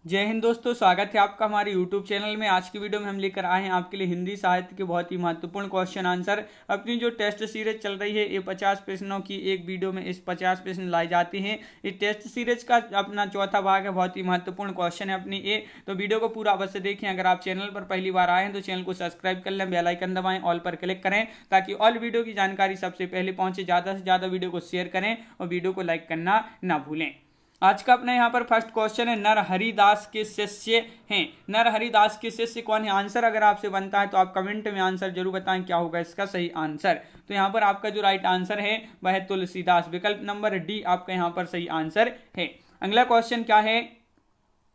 जय हिंद दोस्तों, स्वागत है आपका हमारे YouTube चैनल में। आज की वीडियो में हम लेकर आए हैं आपके लिए हिंदी साहित्य के बहुत ही महत्वपूर्ण क्वेश्चन आंसर। अपनी जो टेस्ट सीरीज चल रही है, ये 50 प्रश्नों की एक वीडियो में इस 50 प्रश्न लाई जाते हैं। इस टेस्ट सीरीज का अपना चौथा भाग है, बहुत ही महत्वपूर्ण क्वेश्चन है अपनी ये। तो वीडियो को पूरा अवश्य देखें। अगर आप चैनल पर पहली बार आए हैं तो चैनल को सब्सक्राइब कर लें, बेल आइकन दबाएं, ऑल पर क्लिक करें ताकि ऑल वीडियो की जानकारी सबसे पहले पहुंचे। ज़्यादा से ज़्यादा वीडियो को शेयर करें और वीडियो को लाइक करना ना भूलें। आज का अपने यहाँ पर फर्स्ट क्वेश्चन है, नरहरिदास के शिष्य हैं। नरहरिदास के शिष्य कौन है? आंसर अगर आपसे बनता है तो आप कमेंट में आंसर जरूर बताएं क्या होगा इसका सही आंसर। तो यहाँ पर आपका जो राइट आंसर है वह है तुलसीदास। विकल्प नंबर डी आपका यहाँ पर सही आंसर है। अगला क्वेश्चन क्या है,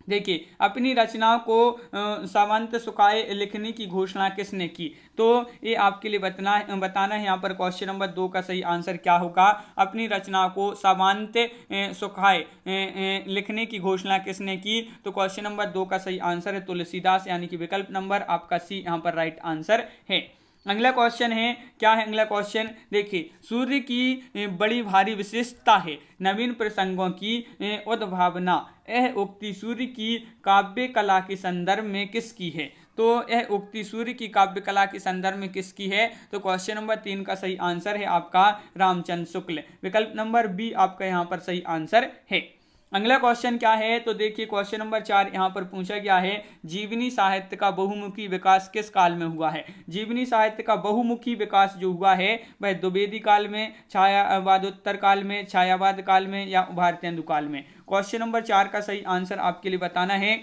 देखिए, अपनी रचनाओं को सामंत सुखाए लिखने की घोषणा किसने की? तो ये आपके लिए बताना है यहाँ पर क्वेश्चन नंबर 2 का सही आंसर क्या होगा। अपनी रचनाओं को सामंत सुखाए लिखने की घोषणा किसने की? तो क्वेश्चन नंबर 2 का सही आंसर है तुलसीदास, यानी कि विकल्प नंबर आपका सी यहाँ पर राइट आंसर है। अगला क्वेश्चन है, क्या है अगला क्वेश्चन, देखिए, सूर्य की बड़ी भारी विशेषता है नवीन प्रसंगों की उद्भावना। यह उक्ति सूर्य की काव्य कला के संदर्भ में किसकी है? तो यह उक्ति सूर्य की काव्य कला के संदर्भ में किसकी है? तो क्वेश्चन नंबर 3 का सही आंसर है आपका रामचंद्र शुक्ल। विकल्प नंबर बी आपका यहाँ पर सही आंसर है। अगला क्वेश्चन क्या है, तो देखिए क्वेश्चन नंबर 4 यहाँ पर पूछा गया है, जीवनी साहित्य का बहुमुखी विकास किस काल में हुआ है? जीवनी साहित्य का बहुमुखी विकास जो हुआ है वह द्विवेदी काल में, छायावादोत्तर काल में, छायावाद काल में या भारतेंदु काल में? क्वेश्चन नंबर 4 का सही आंसर आपके लिए बताना है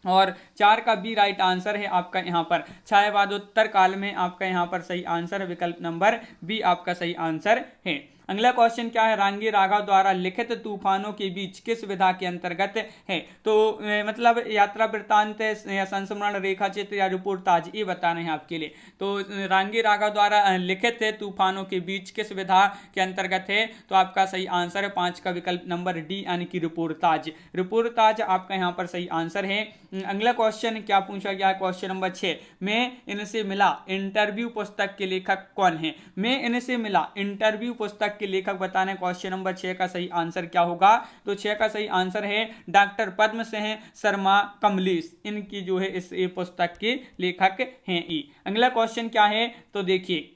और 4 का बी राइट आंसर है आपका यहाँ पर छायावादोत्तर काल में। आपका यहाँ पर सही आंसर है, विकल्प नंबर बी आपका सही आंसर है। अगला क्वेश्चन क्या है, रांगी राघव द्वारा लिखित तूफानों के बीच किस विधा के अंतर्गत है? तो मतलब यात्रा वृत्तांत या संस्मरण, रेखा चित्र या रिपोर्टाज, ये बताना है आपके लिए। तो रांगी राघव द्वारा लिखित तूफानों के बीच किस विधा के अंतर्गत है? तो आपका सही आंसर है 5 का विकल्प नंबर डी, यानी कि रिपोर्टाज। रिपोर्टाज आपका यहाँ पर सही आंसर है। अगला क्वेश्चन क्या पूछा गया है, क्वेश्चन नंबर 6, मैं इनसे मिला इंटरव्यू पुस्तक के लेखक कौन है? मैं इनसे मिला इंटरव्यू पुस्तक के लेखक बताने। क्वेश्चन नंबर 6 का सही आंसर क्या होगा? तो 6 का सही आंसर है डॉक्टर पद्म सिंह शर्मा कमलेश। इनकी जो है इस पुस्तक के लेखक हैं। अगला क्वेश्चन क्या है, तो देखिए,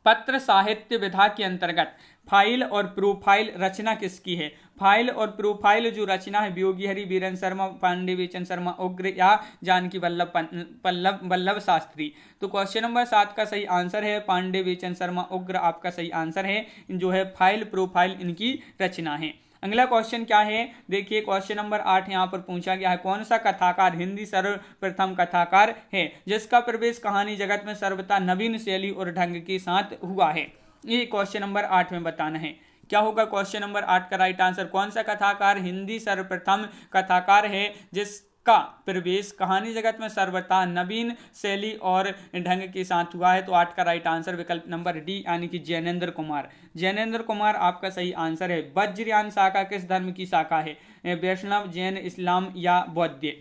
पत्र साहित्य विधा के अंतर्गत फाइल और प्रोफाइल रचना किसकी है? फाइल और प्रोफाइल जो रचना है वियोगी हरि, वीरेंद्र शर्मा, पांडे बेचन शर्मा उग्र या जानकी वल्लभ शास्त्री? तो क्वेश्चन नंबर 7 का सही आंसर है पांडे बेचन शर्मा उग्र आपका सही आंसर है। जो है फाइल प्रोफाइल इनकी रचना है। अगला क्वेश्चन क्या है, देखिए क्वेश्चन नंबर 8 यहाँ पर पूछा गया है, कौन सा कथाकार हिंदी सर्वप्रथम कथाकार है जिसका प्रवेश कहानी जगत में सर्वथा नवीन शैली और ढंग के साथ हुआ है? ये क्वेश्चन नंबर 8 में बताना है। क्या होगा क्वेश्चन नंबर 8 का राइट आंसर? कौन सा कथाकार हिंदी सर्वप्रथम कथाकार है जिसका प्रवेश कहानी जगत में सर्वथा नवीन शैली और ढंग के साथ हुआ है? तो 8 का राइट आंसर विकल्प नंबर डी, यानी कि जैनेन्द्र कुमार। जैनेन्द्र कुमार आपका सही आंसर है। वज्रयान शाखा किस धर्म की शाखा है? वैष्णव, जैन, इस्लाम या बौद्ध?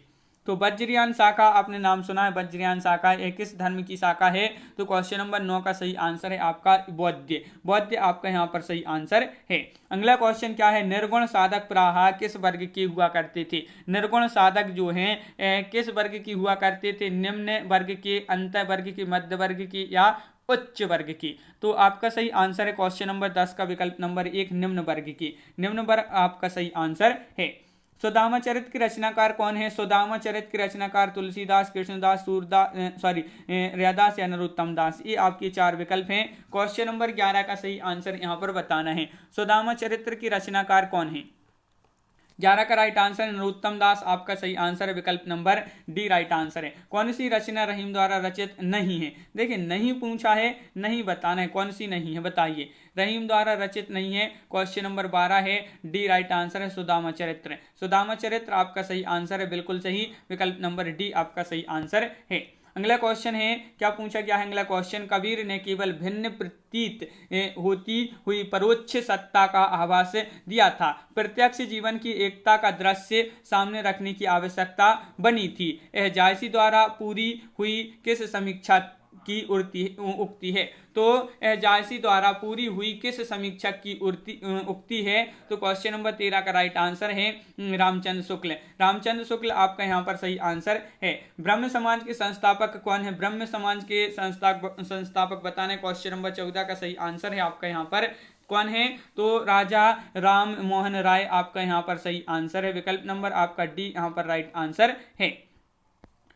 तो वज्रयान शाखा आपने नाम सुना है, वज्रयान शाखा एक किस धर्म की शाखा है? तो क्वेश्चन नंबर 9 का सही आंसर है आपका बौद्ध। बौद्ध आपका यहाँ पर सही आंसर है। अगला क्वेश्चन क्या है, निर्गुण साधक प्राह किस वर्ग के हुआ करते थे? निर्गुण साधक जो हैं किस वर्ग की हुआ करते थे? निम्न वर्ग के, अंत वर्ग की, मध्य वर्ग की या उच्च वर्ग की? तो आपका सही आंसर है क्वेश्चन नंबर 10 का विकल्प नंबर 1, निम्न वर्ग की। निम्न वर्ग आपका सही आंसर है। सुदामा चरित्र के रचनाकार कौन है? सुदामा चरित्र के रचनाकार तुलसीदास, कृष्णदास, सूरदास, रैदास या नरोत्तम दास? ये आपके 4 विकल्प हैं। क्वेश्चन नंबर 11 का सही आंसर यहाँ पर बताना है। सुदामा चरित्र के रचनाकार कौन है? 11 का राइट आंसर है नरोत्तम दास। आपका सही आंसर है विकल्प नंबर डी राइट आंसर है। कौन सी रचना रहीम द्वारा रचित नहीं है? देखिए, नहीं पूछा है, नहीं बताना है कौन सी नहीं है, बताइए। रहीम द्वारा रचित नहीं है, क्वेश्चन नंबर 12 है, डी राइट आंसर है सुदामा चरित्र। सुदामा चरित्र आपका सही आंसर है, बिल्कुल सही, विकल्प नंबर डी आपका सही आंसर है। अगला क्वेश्चन है, क्या पूछा गया है अगला क्वेश्चन, कबीर ने केवल भिन्न प्रतीत होती हुई परोक्ष सत्ता का आभास दिया था, प्रत्यक्ष जीवन की एकता का दृश्य सामने रखने की आवश्यकता बनी थी। यह जायसी द्वारा पूरी हुई किस समीक्षा की उक्ति है? तो जायसी द्वारा पूरी हुई किस समीक्षक की उक्ति है? तो क्वेश्चन नंबर 13 का राइट आंसर है रामचंद्र शुक्ल। रामचंद्र शुक्ल आपका यहाँ पर सही आंसर है। ब्रह्म समाज के संस्थापक कौन है? ब्रह्म समाज के संस्थापक बताने। क्वेश्चन नंबर 14 का सही आंसर है आपका यहाँ पर कौन है? तो राजा राम मोहन राय आपका यहाँ पर सही आंसर है। विकल्प नंबर आपका डी यहाँ पर राइट आंसर है।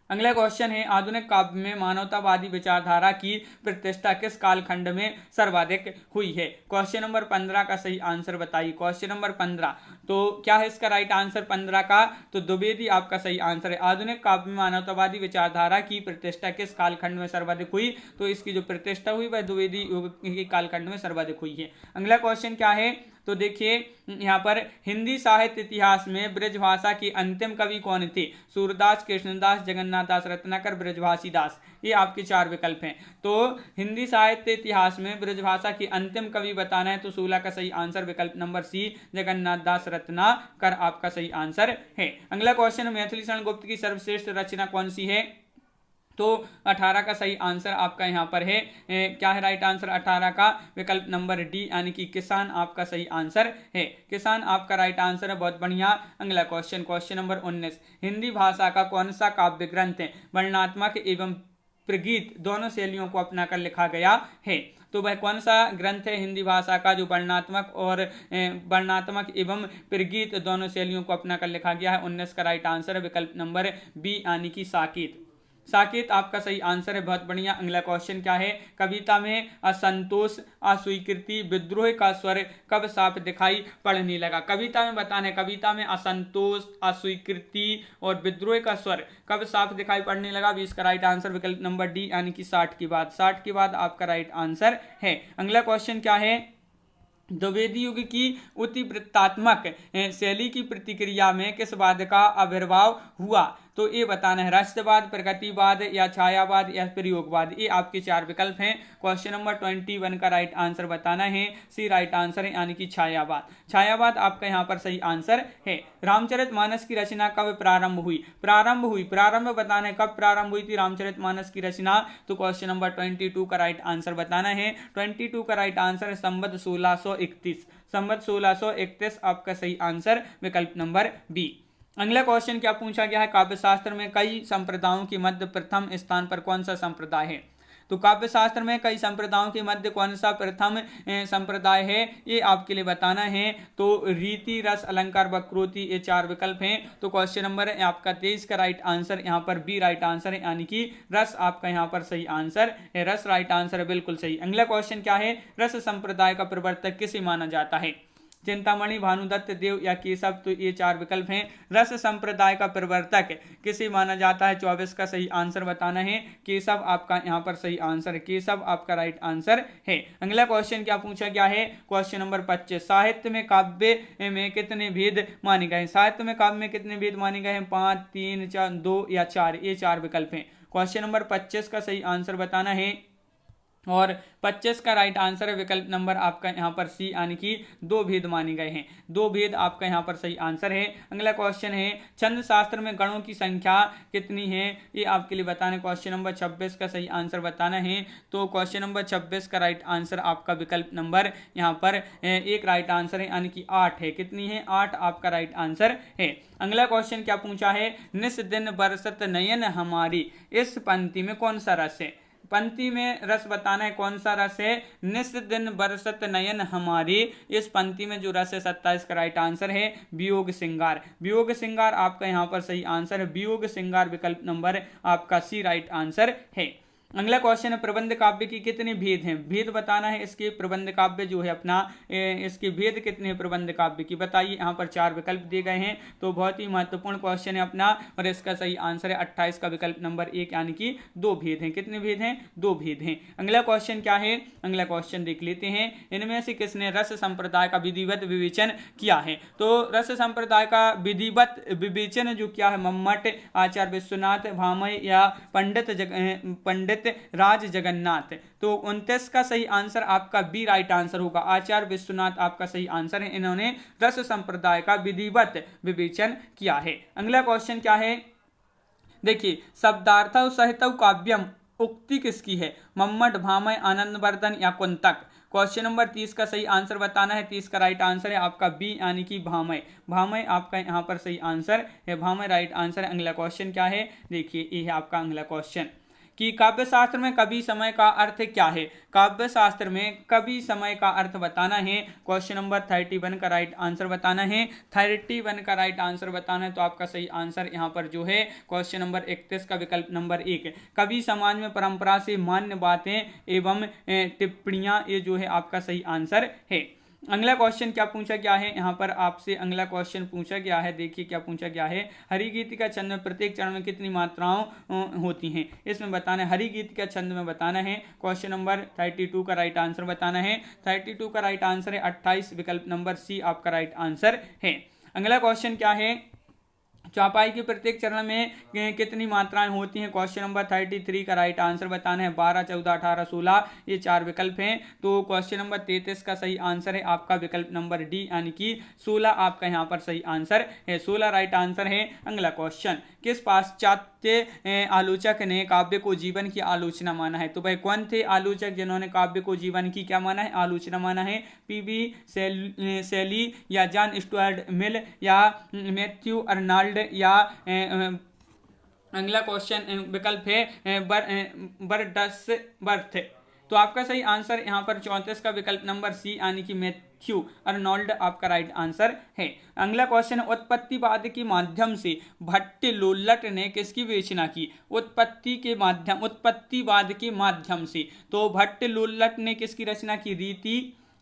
अगला क्वेश्चन है, आधुनिक काव्य में मानवतावादी विचारधारा की प्रतिष्ठा किस कालखंड में सर्वाधिक हुई है? क्वेश्चन नंबर 15 का सही आंसर बताइए। क्वेश्चन नंबर 15, तो क्या है इसका राइट आंसर 15 का? तो द्विवेदी आपका सही आंसर है। आधुनिक काव्य में मानवतावादी विचारधारा की प्रतिष्ठा किस कालखंड में सर्वाधिक हुई? तो इसकी जो प्रतिष्ठा हुई वह द्विवेदी युग के कालखंड में सर्वाधिक हुई है। अगला क्वेश्चन क्या है? तो देखिए यहाँ पर हिंदी साहित्य इतिहास में ब्रजभाषा के अंतिम कवि कौन थे? सूरदास, कृष्णदास, जगन्नाथ दास, रत्नाकर, ब्रजभाषी दास। ये आपके 4 विकल्प हैं। तो हिंदी साहित्य इतिहास में ब्रजभाषा के अंतिम कवि बताना है तो 16 का सही आंसर विकल्प नंबर सी जगन्नाथ दास रत्नाकर आपका सही आंसर है। अगला क्वेश्चन, मैथिली शरण गुप्त की सर्वश्रेष्ठ रचना कौन सी है? तो 18 का सही आंसर आपका यहाँ पर है क्या है राइट आंसर 18 का? विकल्प नंबर डी यानी कि किसान आपका सही आंसर है। किसान आपका राइट आंसर है, बहुत बढ़िया। अगला क्वेश्चन, क्वेश्चन नंबर 19, हिंदी भाषा का कौन सा काव्य ग्रंथ है वर्णनात्मक एवं प्रगीत दोनों शैलियों को अपनाकर लिखा गया है? तो वह कौन सा ग्रंथ है हिंदी भाषा का जो वर्णनात्मक एवं प्रगीत दोनों शैलियों को अपनाकर लिखा गया है? 19 का राइट आंसर है विकल्प नंबर बी यानी कि साकेत। साकेत आपका सही आंसर है, बहुत बढ़िया। अगला क्वेश्चन क्या है? कविता में असंतोष, अस्वीकृति, विद्रोह का स्वर कब साफ दिखाई पड़ने लगा? कविता में बताना है, कविता में असंतोष, अस्वीकृति और विद्रोह का स्वर कब साफ दिखाई पड़ने लगा? 20 का राइट आंसर विकल्प नंबर डी यानी कि 60 के बाद। 60 के बाद आपका राइट आंसर है। अगला क्वेश्चन क्या है? द्विवेदी युग की उत्वृत्तात्मक शैली की प्रतिक्रिया में किस वाद का आविर्भाव हुआ? तो ये बताना है, रहस्यवाद, प्रगतिवाद या छायावाद या प्रयोगवाद। ये आपके 4 विकल्प हैं। क्वेश्चन नंबर 21 का राइट आंसर बताना है सी राइट आंसर है यानी कि छायावाद। छायावाद आपका यहाँ पर सही आंसर है। रामचरितमानस की रचना कब प्रारंभ हुई? प्रारंभ बताना है, कब प्रारंभ हुई थी रामचरितमानस की रचना? तो क्वेश्चन नंबर 22 का राइट आंसर बताना है। 22 का राइट आंसर है संवत 1631। संवत 1631 आपका सही आंसर विकल्प नंबर बी। अगला क्वेश्चन क्या पूछा गया है? काव्य शास्त्र में कई संप्रदायों के मध्य प्रथम स्थान पर कौन सा संप्रदाय है? तो काव्य शास्त्र में कई संप्रदायों के मध्य कौन सा प्रथम संप्रदाय है? ये आपके लिए बताना है। तो रीति, रस, अलंकार, वक्रोक्ति, ये 4 विकल्प हैं। तो क्वेश्चन नंबर आपका 23 का राइट आंसर यहाँ पर बी राइट आंसर है यानी कि रस आपका यहाँ पर सही आंसर है। रस राइट आंसर है, बिल्कुल सही। अगला क्वेश्चन क्या है? रस संप्रदाय का प्रवर्तक किसे माना जाता है? चिंतामणि, भानुदत्त, देव या केशव। तो ये 4 विकल्प हैं। रस संप्रदाय का प्रवर्तक किसे माना जाता है? 24 का सही आंसर बताना है। केशव आपका यहाँ पर सही आंसर है। केशव आपका राइट आंसर है। अगला क्वेश्चन क्या पूछा गया है? क्वेश्चन नंबर 25, साहित्य में काव्य में कितने भेद माने गए? साहित्य में काव्य में कितने भेद माने गए हैं? 5, 3, 4, 2 या 4। ये 4 विकल्प हैं। क्वेश्चन नंबर 25 का सही आंसर बताना है और 25 का राइट आंसर है विकल्प नंबर आपका यहाँ पर सी यानी कि 2 भेद माने गए हैं। 2 भेद आपका यहाँ पर सही आंसर है। अगला क्वेश्चन है, छंद शास्त्र में गणों की संख्या कितनी है? ये आपके लिए बताना है। क्वेश्चन नंबर 26 का सही आंसर बताना है। तो क्वेश्चन नंबर 26 का राइट आंसर आपका विकल्प नंबर यहाँ पर 1 राइट आंसर है यानी कि 8 है। कितनी है? 8 आपका राइट आंसर है। अगला क्वेश्चन क्या पूछा है? निस दिन बरसत नयन हमारी, इस पंक्ति में कौन सा रस है? पंक्ति में रस बताना है, कौन सा रस है? निस दिन बरसत नयन हमारी, इस पंक्ति में जो रस है 27 का राइट आंसर है वियोग श्रृंगार। वियोग श्रृंगार आपका यहाँ पर सही आंसर है। वियोग श्रृंगार विकल्प नंबर आपका सी राइट आंसर है। अगला क्वेश्चन है, प्रबंध काव्य की कितने भेद हैं? भेद बताना है इसके। प्रबंध काव्य जो है अपना इसके भेद कितने हैं प्रबंध काव्य की? बताइए। यहाँ पर 4 विकल्प दिए गए हैं। तो बहुत ही महत्वपूर्ण क्वेश्चन है अपना और इसका सही आंसर है 28 का विकल्प नंबर 1 यानी कि 2 भेद हैं। कितने भेद हैं? 2 भेद हैं। अगला क्वेश्चन क्या है? अगला क्वेश्चन देख लेते हैं, इनमें से किसने रस संप्रदाय का विधिवत विवेचन किया है? तो रस संप्रदाय का विधिवत विवेचन जो किया है मम्मट, आचार्य विश्वनाथ, भामय या पंडित राज जगन्नाथ। तो 29 का सही आंसर आपका बी राइट आंसर होगा। आचार्य विश्वनाथ आपका सही आंसर है। इन्होंने रस संप्रदाय का विधिवत विवेचन किया है। अगला क्वेश्चन क्या है? देखिए, शब्दार्थ सहित काव्यम उक्ति किसकी है? मम्मट, भामह, आनंदवर्धन या कुंतक? क्वेश्चन नंबर 30 का सही आंसर बताना है। 30 का राइट आंसर है आपका बी यानी कि भामह। भामह आपका यहाँ पर सही आंसर है, भामह राइट आंसर है। अगला क्वेश्चन क्या है, देखिए ये है आपका अगला क्वेश्चन कि काव्य शास्त्र में कवि समय का अर्थ क्या है? काव्य शास्त्र में कवि समय का अर्थ बताना है। क्वेश्चन नंबर 31 का राइट आंसर बताना है। 31 का राइट आंसर बताना है तो आपका सही आंसर यहाँ पर जो है क्वेश्चन नंबर 31 का विकल्प नंबर 1। कवि समाज में परंपरा से मान्य बातें एवं टिप्पणियां, ये जो है आपका सही आंसर है। अगला क्वेश्चन क्या पूछा गया है यहाँ पर आपसे? अगला क्वेश्चन पूछा गया है, देखिए क्या पूछा गया है। हरिगीतिका छंद में प्रत्येक चरण में कितनी मात्राओं होती हैं? इसमें बताना है। हरिगीतिका छंद में बताना है। क्वेश्चन नंबर 32 का राइट आंसर बताना है। 32 का राइट आंसर है 28, विकल्प नंबर सी आपका राइट आंसर है। अगला क्वेश्चन क्या है, चौपाई के प्रत्येक चरण में कितनी मात्राएं होती हैं? क्वेश्चन नंबर 33 का राइट आंसर बताना है। 12, 14, 18, 16 ये 4 विकल्प हैं। तो क्वेश्चन नंबर 33 का सही आंसर है आपका विकल्प नंबर डी यानी कि 16 आपका यहाँ पर सही आंसर है। 16 राइट आंसर है। अगला क्वेश्चन, किस पाश्चात्य आलोचक ने काव्य को जीवन की आलोचना माना है? तो भाई कौन थे आलोचक जिन्होंने काव्य को जीवन की क्या माना है? आलोचना माना है। पीबी शैली या जॉन स्टुअर्ट मिल या मैथ्यू अर्नाल्ड या अगला क्वेश्चन विकल्प है बर्डसवर्थ। तो आपका सही आंसर यहाँ पर 34 का विकल्प नंबर सी यानी कि मैथ्यू अर्नोल्ड आपका राइट आंसर है। अगला क्वेश्चन, उत्पत्तिवाद के माध्यम से भट्टिलोल्लट ने किसकी विवेचना की? उत्पत्तिवाद के माध्यम से तो भट्टिलोल्लट ने किसकी रचना की?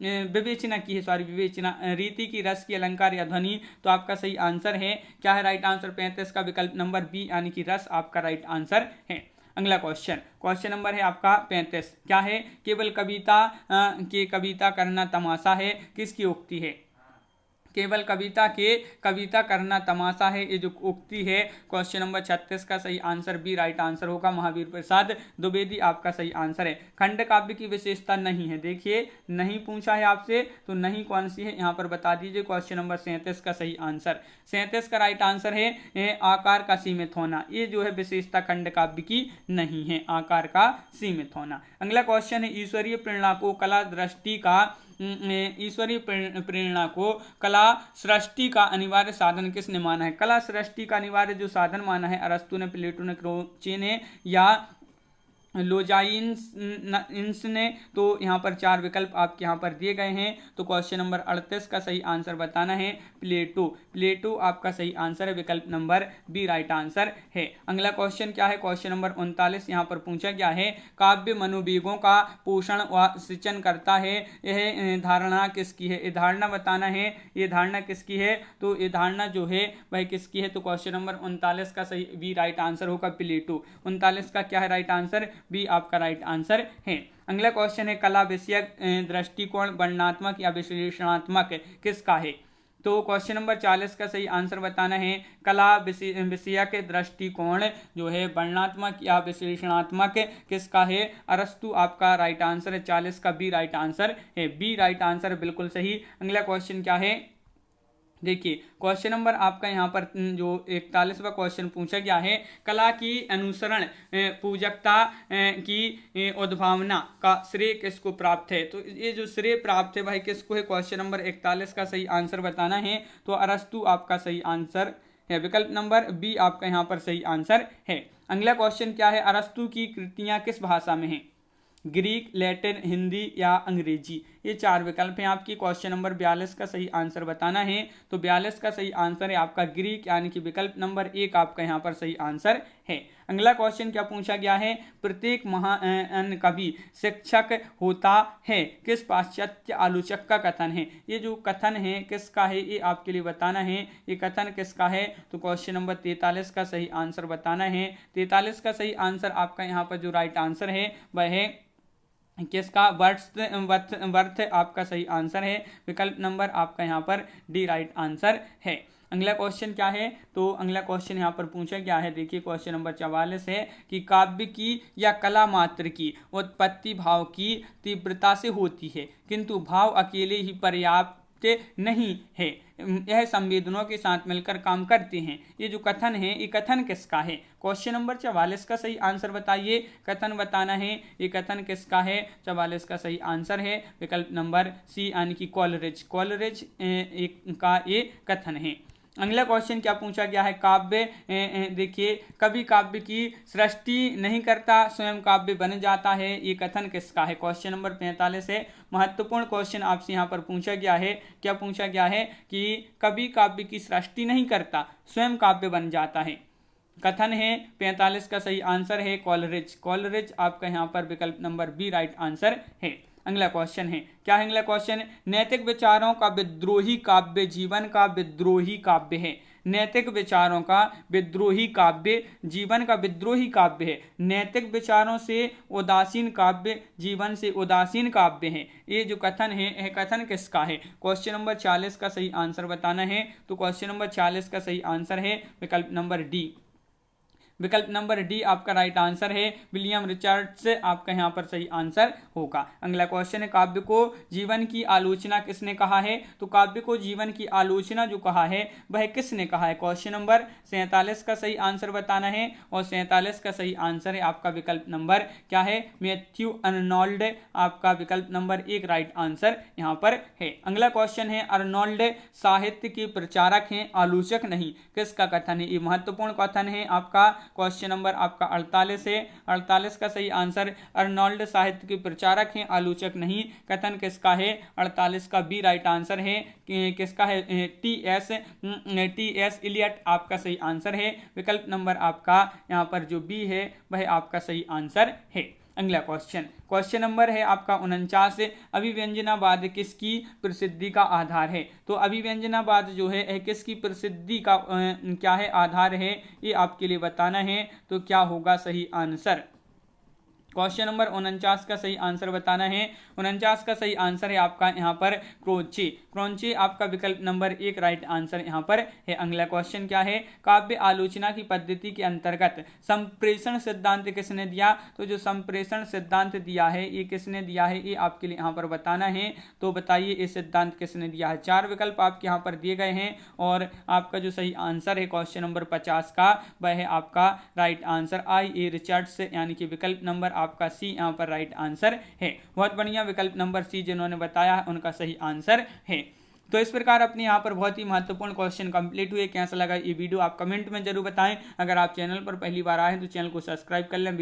विवेचना की है, विवेचना रीति की, रस की, अलंकार या ध्वनि? तो आपका सही आंसर है क्या है? राइट आंसर 35 का विकल्प नंबर बी यानी कि रस आपका राइट आंसर है। अगला क्वेश्चन नंबर है आपका 35, क्या है? केवल कविता करना तमाशा है, किसकी उक्ति है? केवल कविता करना तमाशा है, ये जो उक्ति है। क्वेश्चन नंबर 36 का सही आंसर बी राइट आंसर होगा, महावीर प्रसाद द्विवेदी आपका सही आंसर है। खंड काव्य की विशेषता नहीं है, देखिए नहीं पूछा है आपसे तो नहीं कौन सी है यहाँ पर बता दीजिए। क्वेश्चन नंबर 37 का सही आंसर, 37 का राइट आंसर है आकार का सीमित होना, ये जो है विशेषता खंड काव्य की नहीं है, आकार का सीमित होना। अगला क्वेश्चन है, ईश्वरीय प्रेरणा को कला सृष्टि का अनिवार्य साधन किसने माना है? कला सृष्टि का अनिवार्य जो साधन माना है अरस्तु ने, प्लेटो ने, क्रोचे ने या लोजाइन्स ने? तो यहाँ पर 4 विकल्प आपके यहाँ पर दिए गए हैं। तो क्वेश्चन नंबर 38 का सही आंसर बताना है प्लेटो आपका सही आंसर है, विकल्प नंबर बी राइट आंसर है। अगला क्वेश्चन क्या है? क्वेश्चन नंबर 39 यहाँ पर पूछा गया है, काव्य मनोवेगों का पोषण व सिंचन करता है, यह धारणा किसकी है? ये धारणा बताना है, ये धारणा किसकी है? तो ये धारणा जो है वह किसकी है? तो क्वेश्चन नंबर 39 का सही बी राइट आंसर होगा प्लेटो। 39 का क्या है राइट आंसर? बी आपका राइट आंसर है। अगला क्वेश्चन है, कला विषयक दृष्टिकोण वर्णनात्मक या विश्लेषणात्मक किसका है? तो क्वेश्चन नंबर 40 का सही आंसर बताना है, कला विषयक दृष्टिकोण जो है वर्णनात्मक या विश्लेषणात्मक किसका है? अरस्तु आपका राइट आंसर है। 40 का बी राइट आंसर है, बी राइट आंसर बिल्कुल सही। अगला क्वेश्चन क्या है? देखिए क्वेश्चन नंबर आपका यहाँ पर जो 41वां क्वेश्चन पूछा गया है, कला की अनुसरण पूजकता की उद्भावना का श्रेय किसको प्राप्त है? तो ये जो श्रेय प्राप्त है भाई किसको है? क्वेश्चन नंबर 41 का सही आंसर बताना है। तो अरस्तु आपका सही आंसर है, विकल्प नंबर बी आपका यहाँ पर सही आंसर है। अगला क्वेश्चन क्या है? अरस्तु की कृतियाँ किस भाषा में हैं? ग्रीक, लैटिन, हिंदी या अंग्रेजी? ये 4 विकल्प हैं आपकी। क्वेश्चन नंबर 42 का सही आंसर बताना है। तो 42 का सही आंसर है आपका ग्रीक यानी कि विकल्प नंबर 1 आपका यहाँ पर सही आंसर है। अगला क्वेश्चन क्या पूछा गया है? प्रत्येक महान कवि शिक्षक होता है, किस पाश्चात्य आलोचक का कथन है? ये जो कथन है किसका है ये आपके लिए बताना है, ये कथन किसका है? तो क्वेश्चन नंबर 43 का सही आंसर बताना है। 43 का सही आंसर आपका यहाँ पर जो राइट आंसर है वह है किसका? वर्थ आपका सही आंसर है, विकल्प नंबर आपका यहाँ पर डी राइट आंसर है। अगला क्वेश्चन क्या है? तो अगला क्वेश्चन यहाँ पर पूछा गया है, देखिए क्वेश्चन नंबर 44 है कि काव्य की या कला मात्र की उत्पत्ति भाव की तीव्रता से होती है, किंतु भाव अकेले ही पर्याप्त नहीं है। यह संवेदनाओं के साथ मिलकर काम करते हैं। ये जो कथन है ये कथन किसका है? क्वेश्चन नंबर 44 का सही आंसर बताइए। कथन बताना है, ये कथन किसका है? 44 का सही आंसर है विकल्प नंबर सी यानी कि कॉलरिज। कॉलरिज का ये कथन है। अगला क्वेश्चन क्या पूछा गया है? काव्य, देखिए, कभी काव्य की सृष्टि नहीं करता, स्वयं काव्य बन जाता है, ये कथन किसका है? क्वेश्चन नंबर 45 है। महत्वपूर्ण क्वेश्चन आपसे यहाँ पर पूछा गया है। क्या पूछा गया है? कि कभी काव्य की सृष्टि नहीं करता, स्वयं काव्य बन जाता है। कथन है 45 का सही आंसर है कॉलरिज। कॉलरिज आपका यहाँ पर विकल्प नंबर बी राइट आंसर है। अगला क्वेश्चन है, क्या है अगला क्वेश्चन? नैतिक विचारों का विद्रोही काव्य जीवन का विद्रोही काव्य है। नैतिक विचारों का विद्रोही काव्य जीवन का विद्रोही काव्य है। नैतिक विचारों से उदासीन काव्य जीवन से उदासीन काव्य है। ये जो कथन है यह कथन किसका है? क्वेश्चन नंबर 40 का सही आंसर बताना है। तो क्वेश्चन नंबर 40 का सही आंसर है विकल्प नंबर डी। विकल्प नंबर डी आपका राइट आंसर है। विलियम रिचर्ड्स आपका यहाँ पर सही आंसर होगा। अगला क्वेश्चन है, काव्य को जीवन की आलोचना किसने कहा है? तो काव्य को जीवन की आलोचना जो कहा है वह किसने कहा है? क्वेश्चन नंबर 47 का सही आंसर बताना है और 47 का सही आंसर है आपका विकल्प नंबर क्या है? मैथ्यू अर्नोल्ड आपका विकल्प नंबर 1 राइट आंसर यहाँ पर है। अगला क्वेश्चन है, अर्नोल्ड साहित्य के प्रचारक हैं, आलोचक नहीं, किसका कथन है? ये महत्वपूर्ण कथन है आपका। क्वेश्चन नंबर आपका 48 है। 48 का सही आंसर, अर्नोल्ड साहित्य के प्रचारक हैं, आलोचक नहीं, कथन किसका है? 48 का बी राइट आंसर है। किसका है? टी एस इलियट आपका सही आंसर है। विकल्प नंबर आपका यहाँ पर जो बी है वह आपका सही आंसर है। अगला क्वेश्चन, क्वेश्चन नंबर है आपका 49। अभिव्यंजनावाद किसकी प्रसिद्धि का आधार है? तो अभिव्यंजनावाद जो है किसकी प्रसिद्धि का क्या है? आधार है। ये आपके लिए बताना है। तो क्या होगा सही आंसर? क्वेश्चन नंबर 49 का सही आंसर बताना है। 49 का सही आंसर है आपका यहाँ पर क्रोचे। क्रोचे आपका विकल्प नंबर 1 राइट आंसर यहाँ पर है। अगला क्वेश्चन क्या है? काव्य आलोचना की पद्धति के अंतर्गत संप्रेषण सिद्धांत किसने दिया? तो जो संप्रेषण सिद्धांत दिया है ये किसने दिया है? ये आपके लिए यहाँ पर बताना है। तो बताइए ये सिद्धांत किसने दिया है? 4 विकल्प आपके यहाँ पर दिए गए हैं और आपका जो सही आंसर है क्वेश्चन नंबर 50 का वह है आपका right answer I A Richards यानी कि विकल्प नंबर आपका सी यहाँ पर राइट आंसर है। बहुत बढ़िया, विकल्प नंबर सी जिन्होंने बताया उनका सही आंसर है। तो इस प्रकार अपने यहाँ पर बहुत ही महत्वपूर्ण क्वेश्चन कंप्लीट हुए। कैसा लगा ये वीडियो आप कमेंट में जरूर बताएं। अगर आप चैनल पर पहली बार आए हैं तो चैनल को सब्सक्राइब कर लें,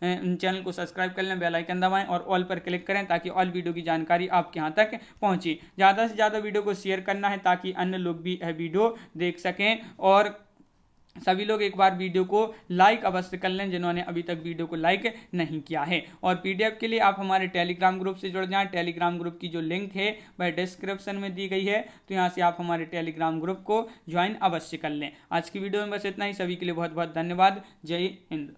चैनल को सब्सक्राइब कर लें, बेल आइकन दबाएं और ऑल पर क्लिक करें ताकि ऑल वीडियो की जानकारी आपके यहाँ तक पहुँचे। ज़्यादा से ज़्यादा वीडियो को शेयर करना है ताकि अन्य लोग भी यह वीडियो देख सकें और सभी लोग एक बार वीडियो को लाइक अवश्य कर लें जिन्होंने अभी तक वीडियो को लाइक नहीं किया है। और पीडीएफ के लिए आप हमारे टेलीग्राम ग्रुप से जुड़ जाएं। टेलीग्राम ग्रुप की जो लिंक है वह डिस्क्रिप्शन में दी गई है, तो यहाँ से आप हमारे टेलीग्राम ग्रुप को ज्वाइन अवश्य कर लें। आज की वीडियो में बस इतना ही। सभी के लिए बहुत बहुत धन्यवाद। जय हिंद।